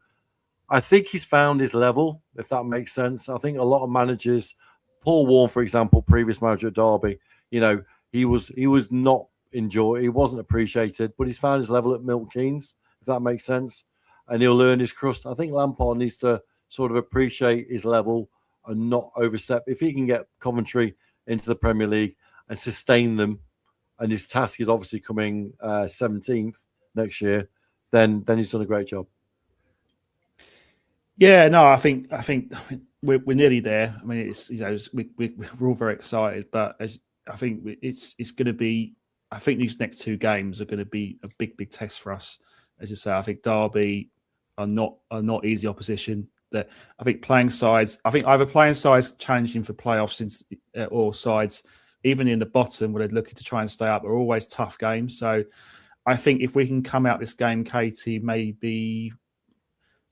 D: I think he's found his level, if that makes sense. I think a lot of managers, Paul Warne, for example, previous manager at Derby, he was not enjoyed. He wasn't appreciated, but he's found his level at Milton Keynes, if that makes sense. And he'll learn his crust. I think Lampard needs to sort of appreciate his level and not overstep. If he can get Coventry into the Premier League and sustain them, and his task is obviously coming 17th next year, then he's done a great job.
B: Yeah, no, I think we're nearly there. I mean, it's we're all very excited, but I think it's going to be I think these next 2 games are going to be a big test for us. As you say, I think Derby are not easy opposition. That I think playing sides. I think either playing sides challenging for playoffs or sides even in the bottom where they're looking to try and stay up are always tough games. So I think if we can come out this game, Katie, maybe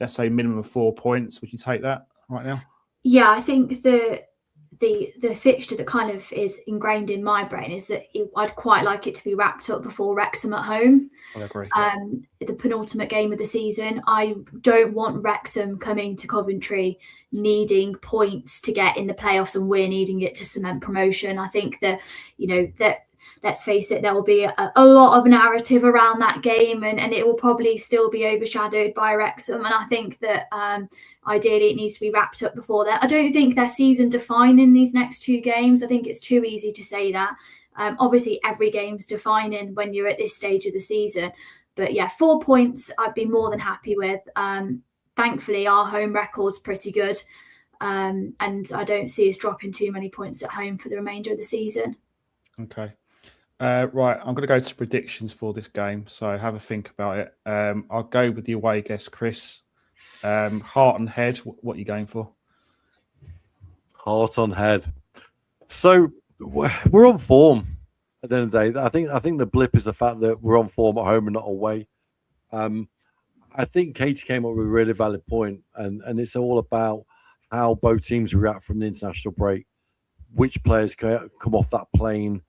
B: let's say minimum of 4 points. Would you take that right now?
C: Yeah, I think the fixture that kind of is ingrained in my brain is that I'd quite like it to be wrapped up before Wrexham at home.
B: I agree.
C: The penultimate game of the season. I don't want Wrexham coming to Coventry needing points to get in the playoffs and we're needing it to cement promotion. I think that, let's face it, there will be a lot of narrative around that game and it will probably still be overshadowed by Wrexham. And I think that ideally it needs to be wrapped up before that. I don't think they're season defining these next 2 games. I think it's too easy to say that. Obviously, every game's defining when you're at this stage of the season. But yeah, 4 points I'd be more than happy with. Thankfully, our home record's pretty good. And I don't see us dropping too many points at home for the remainder of the season.
B: Okay. Right, I'm going to go to predictions for this game. So have a think about it. I'll go with the away guest, Chris. Heart and head, what are you going for?
D: Heart on head. So we're on form at the end of the day. I think the blip is the fact that we're on form at home and not away. I think Katie came up with a really valid point, and it's all about how both teams react from the international break. Which players come off that plane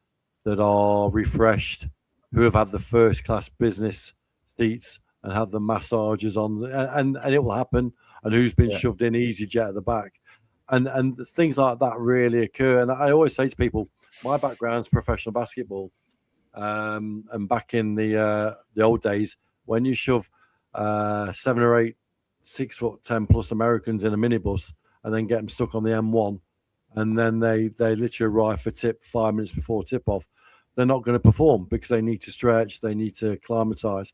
D: that are refreshed, who have had the first class business seats and have the massages on, and it will happen, and who's been shoved in EasyJet at the back. And things like that really occur. And I always say to people, my background's professional basketball. And back in the old days, when you shove 7 or 8 6'10" plus Americans in a minibus and then get them stuck on the M1, and then they literally arrive for tip 5 minutes before tip off, they're not going to perform because they need to stretch, they need to acclimatise.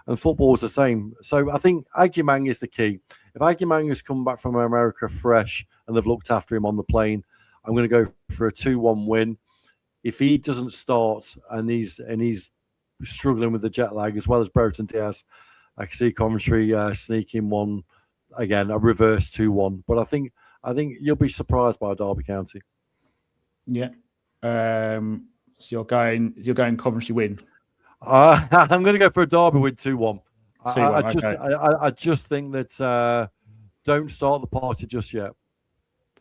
D: And football is the same. So I think Agyemang is the key. If Agyemang has come back from America fresh and they've looked after him on the plane, I'm going to go for a 2-1 win. If he doesn't start and he's struggling with the jet lag as well as Brereton Diaz, I can see Coventry sneaking one again, a reverse 2-1. But I think you'll be surprised by Derby County.
B: Yeah. So you're going Coventry win.
D: I'm going to go for a Derby win 2-1.
B: 2-1.
D: I just think that don't start the party just yet.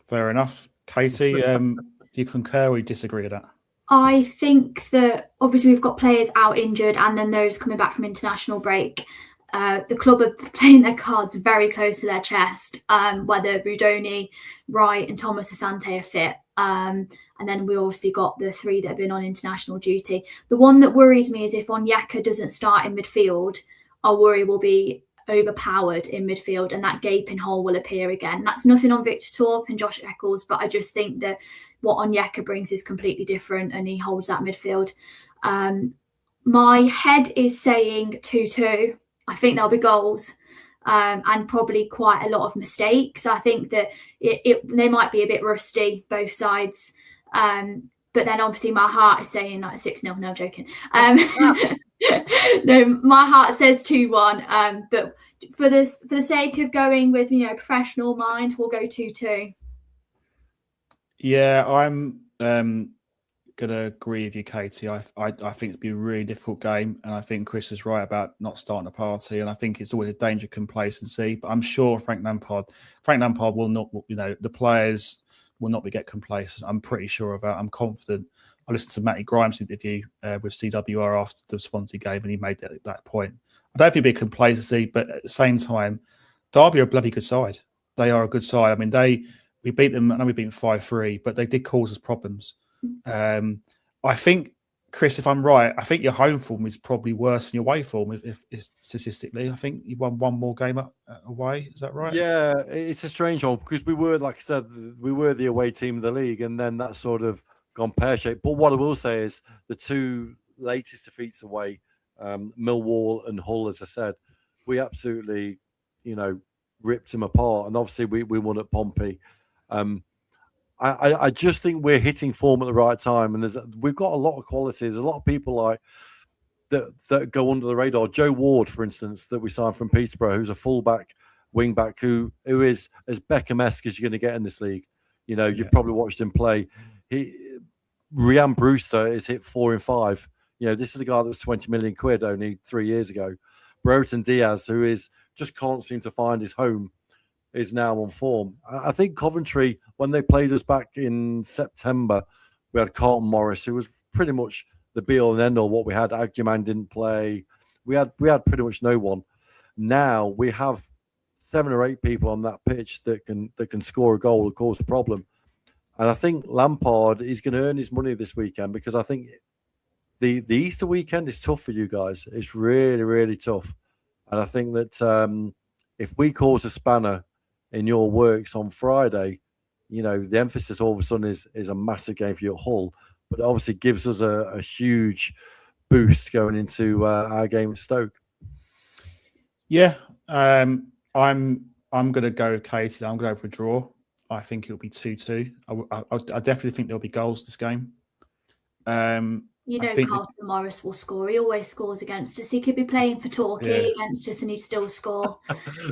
B: Fair enough. Katie, do you concur or disagree with that?
C: I think that obviously we've got players out injured and then those coming back from international break. The club are playing their cards very close to their chest, whether Rudoni, Wright and Thomas Asante are fit. And then we obviously got the 3 that have been on international duty. The one that worries me is if Onyeka doesn't start in midfield, our worry will be overpowered in midfield and that gaping hole will appear again. That's nothing on Victor Torp and Josh Eccles, but I just think that what Onyeka brings is completely different and he holds that midfield. My head is saying 2-2. I think there'll be goals and probably quite a lot of mistakes. I think that they might be a bit rusty, both sides. But then obviously my heart is saying like 6-0. No, I'm joking. No, my heart says 2-1. But for the sake of going with professional mind, we'll go 2-2.
B: Yeah, I'm gonna agree with you, Katie. I think it'd be a really difficult game, and I think Chris is right about not starting a party. And I think it's always a danger of complacency. But I'm sure Frank Lampard will not. The players will not get complacent. I'm pretty sure of that. I'm confident. I listened to Matty Grimes' interview with CWR after the Swansea game, and he made that point. I don't think it'd be complacency, but at the same time, Derby are a bloody good side. They are a good side. I mean, we beat them. I know we beat them 5-3, but they did cause us problems. I think, Chris, if I'm right, I think your home form is probably worse than your away form. If statistically, I think you won one more game away. Is that right?
D: Yeah, it's a strange one because we were, like I said, we were the away team of the league, and then that sort of gone pear-shaped. But what I will say is the 2 latest defeats away, Millwall and Hull, as I said, we absolutely, ripped them apart. And obviously we won at Pompey. I just think we're hitting form at the right time, and we've got a lot of qualities. A lot of people like that go under the radar. Joe Ward, for instance, that we signed from Peterborough, who's a fullback, wingback, who is as Beckham-esque as you're going to get in this league. You know, you've probably watched him play. Rhian Brewster is hit 4 in 5. You know, this is a guy that was 20 million quid only 3 years ago. Brereton Diaz, who is just can't seem to find his home, is now on form. I think Coventry, when they played us back in September, we had Carlton Morris, who was pretty much the be-all and end-all. What we had, Aguiman didn't play. We had pretty much no one. Now we have 7 or 8 people on that pitch that can score a goal or cause a problem. And I think Lampard is going to earn his money this weekend, because I think the Easter weekend is tough for you guys. It's really, really tough. And I think that if we cause a spanner in your works on Friday, you know, the emphasis all of a sudden is a massive game for your Hull, but it obviously gives us a huge boost going into our game at Stoke.
B: Yeah, I'm going to go with Katie. I'm going to go for a draw. I think it'll be 2-2. I definitely think there'll be goals this game.
C: Carlton Morris will score. He always scores against us. He could be playing for Torquay against us and he'd still score.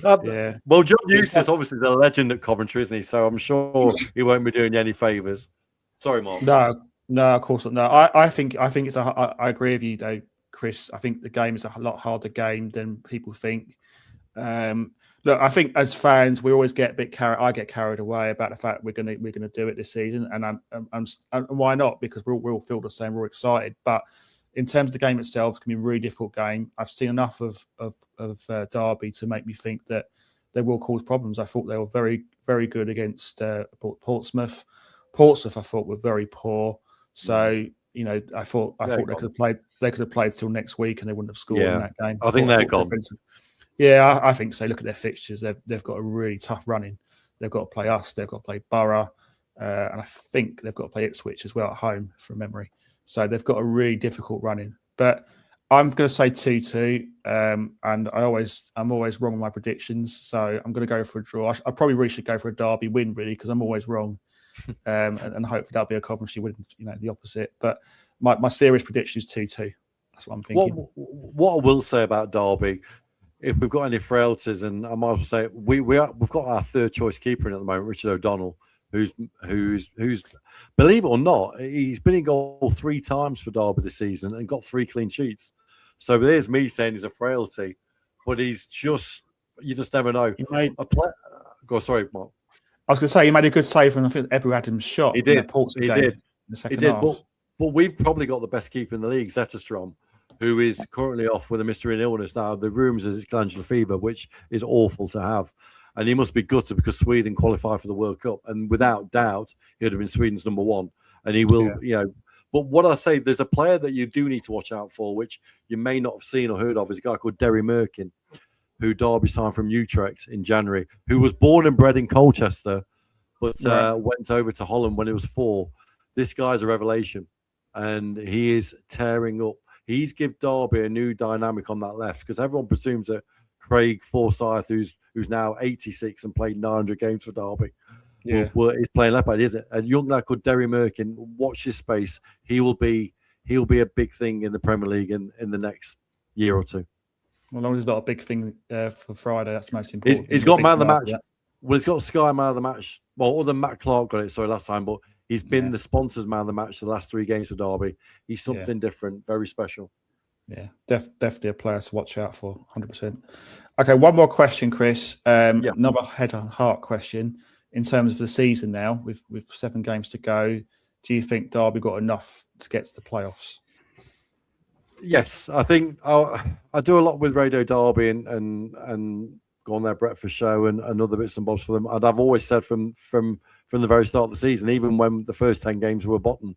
B: Yeah.
D: Well, John Eustace obviously is a legend at Coventry, isn't he? So I'm sure he won't be doing you any favours. Sorry, Mark.
B: No, of course not. No, I think it's I agree with you though, Chris. I think the game is a lot harder game than people think. Look, I think as fans, we always get a bit I get carried away about the fact we're gonna do it this season, and and why not? Because we're all feel the same. We're excited, but in terms of the game itself, it's gonna be a really difficult game. I've seen enough of Derby to make me think that they will cause problems. I thought they were very, very good against Portsmouth. Portsmouth, I thought, were very poor. So you know, I thought they could have played till next week and they wouldn't have scored in that game.
D: I think they're gone.
B: Yeah, I think so. Look at their fixtures; they've got a really tough running. They've got to play us. They've got to play Borough, and I think they've got to play Ipswich as well at home, from memory. So they've got a really difficult running. But I'm going to say 2-2, and I'm always wrong on my predictions. So I'm going to go for a draw. I probably really should go for a Derby win, really, because I'm always wrong, and hopefully that'll be a Coventry win. You know, the opposite. But my serious prediction is 2-2. That's what I'm thinking.
D: What I will say about Derby, if we've got any frailties, and I might as well say we've got our third choice keeper in at the moment, Richard O'Donnell, who's believe it or not, he's been in goal 3 times for Derby this season and got 3 clean sheets. So there's me saying he's a frailty, but you just never know. Sorry, Mark.
B: I was going to say he made a good save from Ebou Adams' shot.
D: He did.
B: In the second half.
D: But we've probably got the best keeper in the league, Zetterstrom, who is currently off with a mystery illness. Now, the rumours is it's glandular fever, which is awful to have. And he must be gutted because Sweden qualified for the World Cup. And without doubt, he would have been Sweden's number 1. And he will, But what I say, there's a player that you do need to watch out for, which you may not have seen or heard of, is a guy called Derry Merkin, who Derby signed from Utrecht in January, who was born and bred in Colchester, but went over to Holland when he was 4. This guy's a revelation. And he is tearing up. He's given Derby a new dynamic on that left, because everyone presumes that Craig Forsyth, who's now 86 and played 900 games for Derby, is playing left back, isn't it? A young lad called Derry Merkin, watch his space. He'll be a big thing in the Premier League in the next year or 2.
B: Well, as long as it's not a big thing for Friday, that's the most important.
D: He's got man of the match. Well, he's got Sky man of the match. Well, other than Matt Clark got it, last time, but he's been the sponsors man of the match the last 3 games for Derby. He's something different, very special. Yeah,
B: definitely a player to watch out for, 100%. Okay, one more question, Chris. Another head and heart question. In terms of the season now, with 7 games to go, do you think Derby got enough to get to the playoffs?
D: Yes, I think I do a lot with Radio Derby and go on their breakfast show and other bits and bobs for them. And I've always said from the very start of the season, even when the first 10 games were bottom,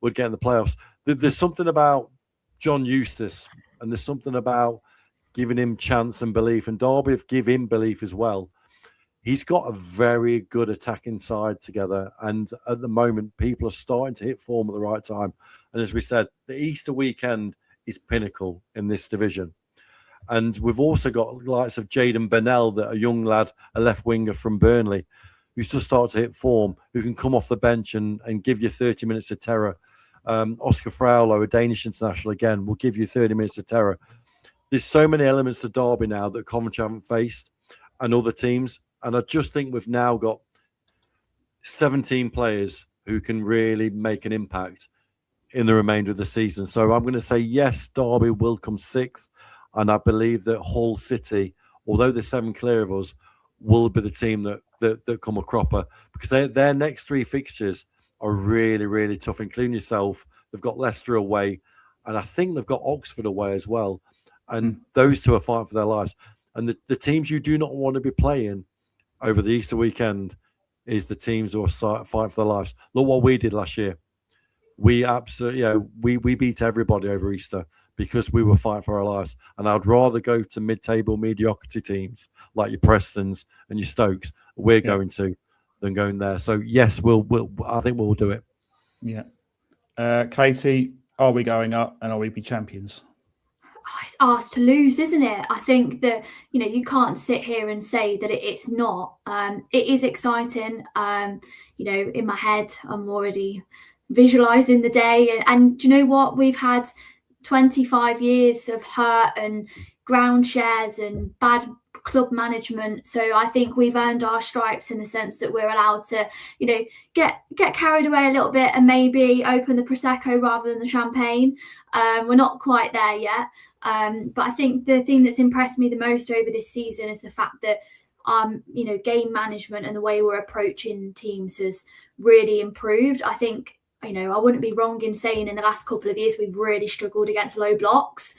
D: would get in the playoffs. There's something about John Eustace, and there's something about giving him chance and belief, and Derby have give him belief as well. He's got a very good attacking side together, and at the moment, people are starting to hit form at the right time. And as we said, the Easter weekend is pinnacle in this division. And we've also got the likes of Jayden Bennell, that a young lad, a left winger from Burnley, who's just started to hit form, who can come off the bench and give you 30 minutes of terror. Oscar Fraulo, a Danish international, again, will give you 30 minutes of terror. There's so many elements to Derby now that Coventry haven't faced and other teams. And I just think we've now got 17 players who can really make an impact in the remainder of the season. So I'm going to say, yes, Derby will come 6th. And I believe that Hull City, although they're 7 clear of us, will be the team that come a cropper, because their next 3 fixtures are really, really tough, including yourself. They've got Leicester away, and I think they've got Oxford away as well. And those 2 are fighting for their lives. And the teams you do not want to be playing over the Easter weekend is the teams who are fighting for their lives. Look what we did last year. We absolutely, we beat everybody over Easter because we were fighting for our lives. And I'd rather go to mid-table mediocrity teams like your Prestons and your Stokes going to than going there. So yes, I think we'll do it.
B: Yeah. Katie, are we going up and are we be champions?
C: Oh, it's ours to lose, isn't it? I think that, you can't sit here and say that it's not. It is exciting. In my head, I'm already visualizing the day. And do you know what? We've had 25 years of hurt and ground shares and bad club management. So I think we've earned our stripes in the sense that we're allowed to, get carried away a little bit and maybe open the Prosecco rather than the champagne. We're not quite there yet. But I think the thing that's impressed me the most over this season is the fact that, game management and the way we're approaching teams has really improved. I think, I wouldn't be wrong in saying in the last couple of years, we've really struggled against low blocks.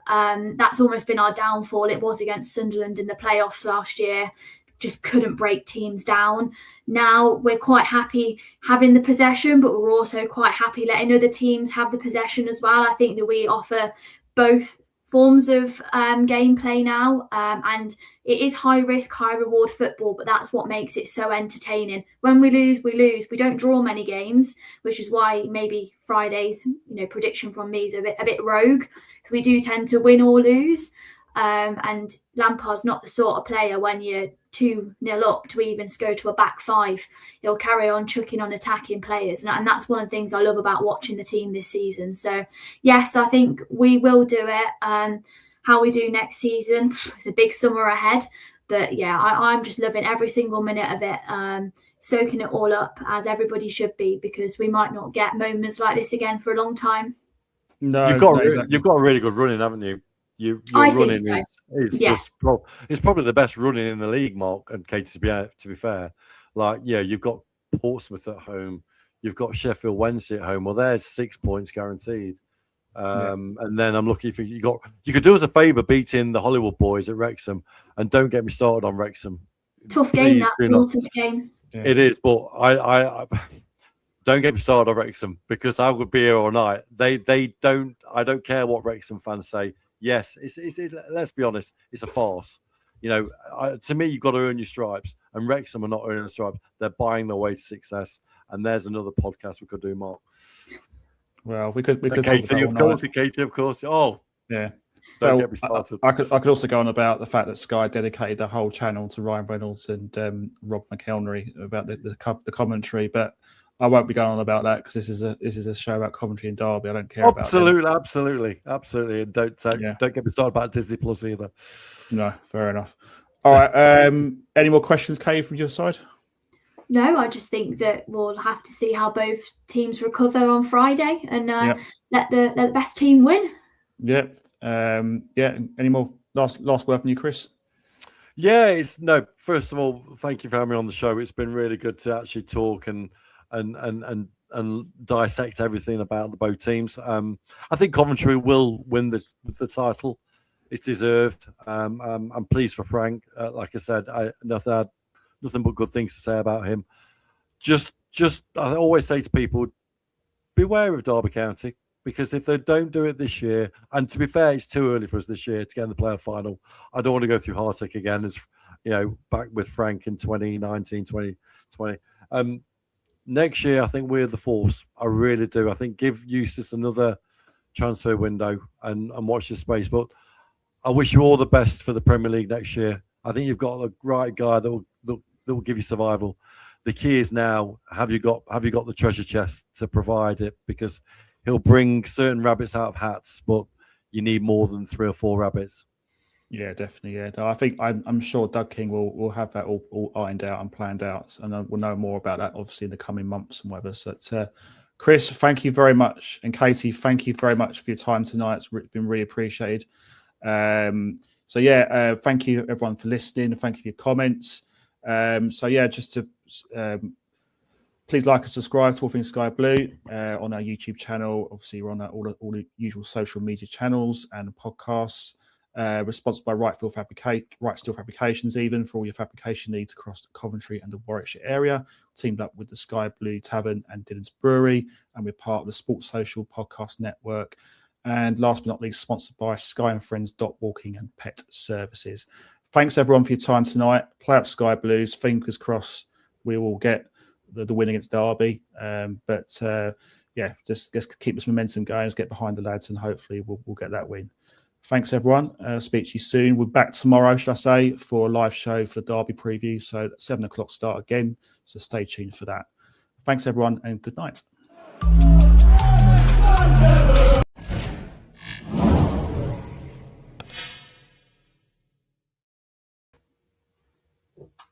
C: That's almost been our downfall. It was against Sunderland in the playoffs last year. Just couldn't break teams down. Now we're quite happy having the possession, but we're also quite happy letting other teams have the possession as well. I think that we offer both forms of gameplay now, and it is high risk, high reward football, but that's what makes it so entertaining. When we lose, we lose. We don't draw many games, which is why maybe Friday's prediction from me is a bit rogue, because we do tend to win or lose. And Lampard's not the sort of player when you're 2-0 up to even go to a back 5. He'll carry on chucking on attacking players. And that's one of the things I love about watching the team this season. So, yes, I think we will do it. How we do next season, it's a big summer ahead. But, yeah, I'm just loving every single minute of it, soaking it all up, as everybody should be, because we might not get moments like this again for a long time.
B: No,
D: you've got
B: exactly.
D: You've got a really good running, haven't you? Your running is it's probably the best running in the league, Mark and Katie, to be fair. You've got Portsmouth at home, you've got Sheffield Wednesday at home. Well, there's 6 points guaranteed. And then I'm looking for you could do us a favour beating the Hollywood boys at Wrexham, and don't get me started on Wrexham.
C: Tough game, that ultimate game.
D: Yeah. It is, but I don't get me started on Wrexham, because I would be here all night. They don't. I don't care what Wrexham fans say. Yes, let's be honest, it's a farce. To me, you've got to earn your stripes, and Wrexham are not earning the stripes. They're buying their way to success, and there's another podcast we could do, Mark.
B: Well, we could
D: Katie, of course. Oh, yeah. Don't get me started.
B: I could also go on about the fact that Sky dedicated the whole channel to Ryan Reynolds and Rob McElney about the commentary, but I won't be going on about that because this is a show about Coventry and Derby. I don't care about them.
D: Absolutely. And don't get me started about Disney Plus either.
B: No, fair enough. All right. Any more questions, Kay, from your side?
C: No, I just think that we'll have to see how both teams recover on Friday and let the best team win.
B: Yeah. Any more last word from you, Chris?
D: Yeah, first of all, thank you for having me on the show. It's been really good to actually talk and dissect everything about the both teams. I think Coventry will win the title. It's deserved. I'm pleased for Frank. Like I said, I had nothing but good things to say about him. Just I always say to people, beware of Derby County, because if they don't do it this year, and to be fair, it's too early for us this year to get in the playoff final. I don't want to go through heartache again, as back with Frank in 2019, 2020. Next year, I think we're the force. I really do. I think give Eustace another transfer window and watch this space. But I wish you all the best for the Premier League next year. I think you've got the right guy that will give you survival. the key is now, have you got the treasure chest to provide it? Because he'll bring certain rabbits out of hats, but you need more than 3 or 4 rabbits.
B: Yeah, definitely. Yeah, no, I think I'm sure Doug King will have that all ironed out and planned out, and we'll know more about that obviously in the coming months and whatever. So, Chris, thank you very much, and Katie, thank you very much for your time tonight. It's been really appreciated. So yeah, thank you everyone for listening. Thank you for your comments. So yeah, just to please like and subscribe to All Things Sky Blue on our YouTube channel. Obviously, we're on all the usual social media channels and podcasts. We're sponsored by Right Steel Fabrications, even for all your fabrication needs across the Coventry and the Warwickshire area. Teamed up with the Sky Blue Tavern and Dillon's Brewery, and we're part of the Sports Social Podcast Network. And last but not least, sponsored by Sky and Friends Walking and Pet Services. Thanks everyone for your time tonight. Play up Sky Blues. Fingers crossed we will get the win against Derby. Yeah, just keep this momentum going. Let's get behind the lads, and hopefully we'll get that win. Thanks, everyone. Speak to you soon. We're back tomorrow, should I say, for a live show for the Derby preview. So 7 o'clock start again. So stay tuned for that. Thanks, everyone, and good night.